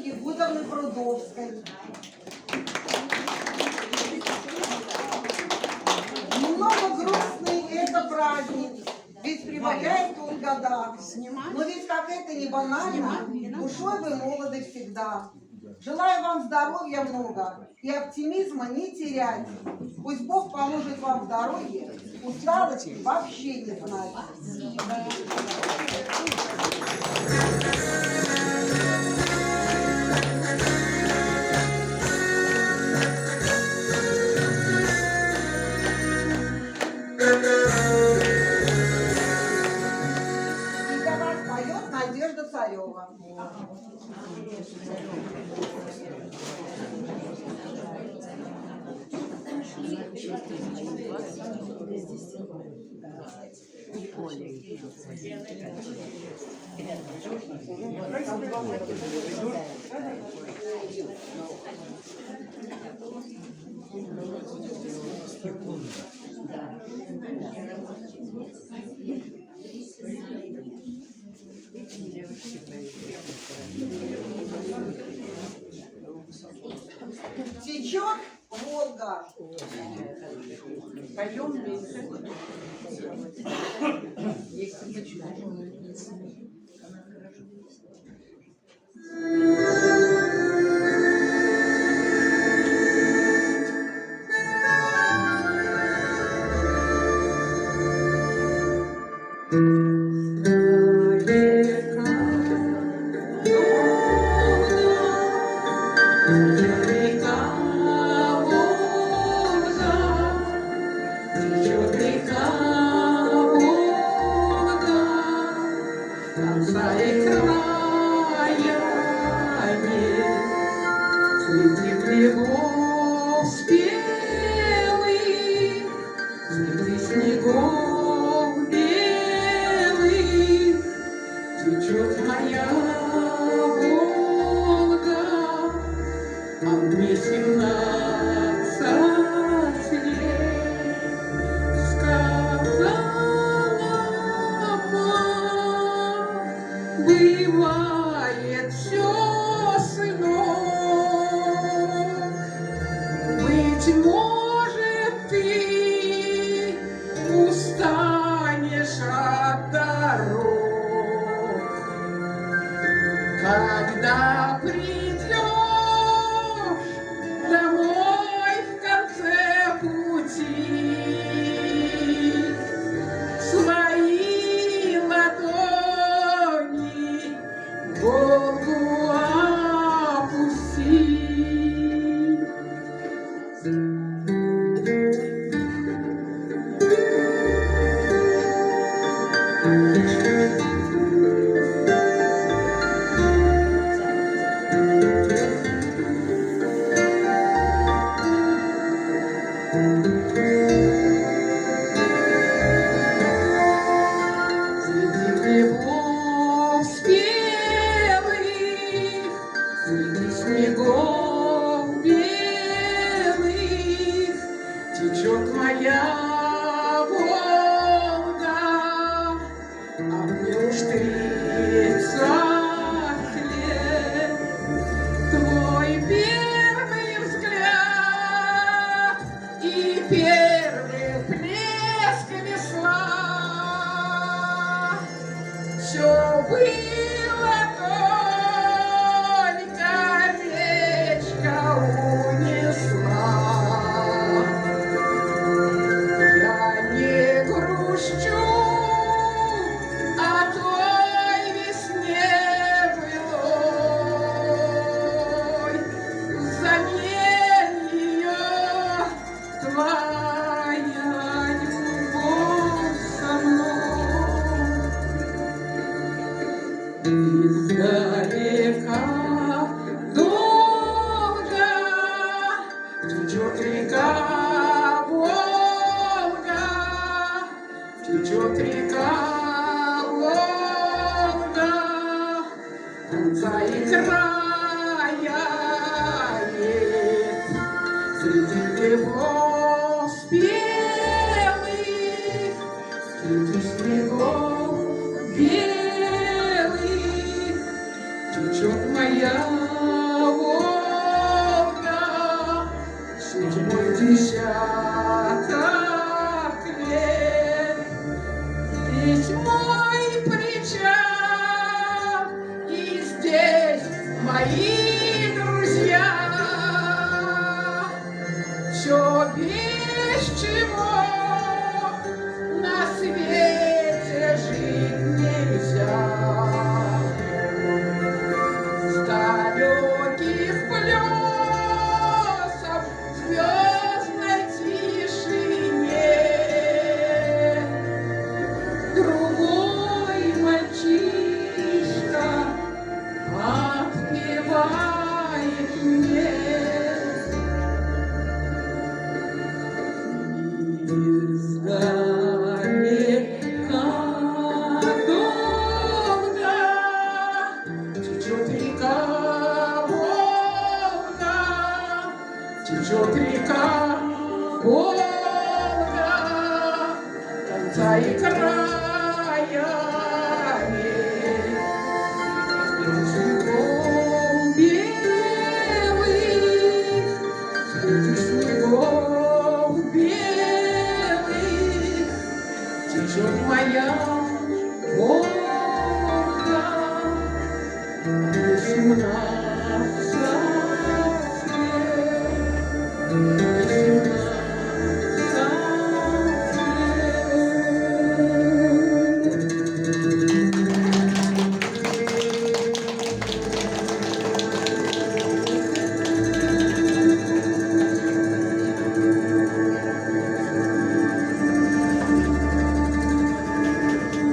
Ягудовны Прудовской. Немного грустный это праздник, ведь прибавляет он года. Но ведь как это не банально, душой вы молоды всегда. Желаю вам здоровья много и оптимизма не терять. Пусть Бог поможет вам в дороге, усталости вообще не знать. И для вас поет Надежда Царева. Течет Волга. Пойдем вместе. мои друзья, все без чего на свете жить нельзя. С далеких плесов в звездной тишине другой мальчишка отпевает мне. Мир сгорит, как долго течет река Волга, течет река Волга, конца и края нет.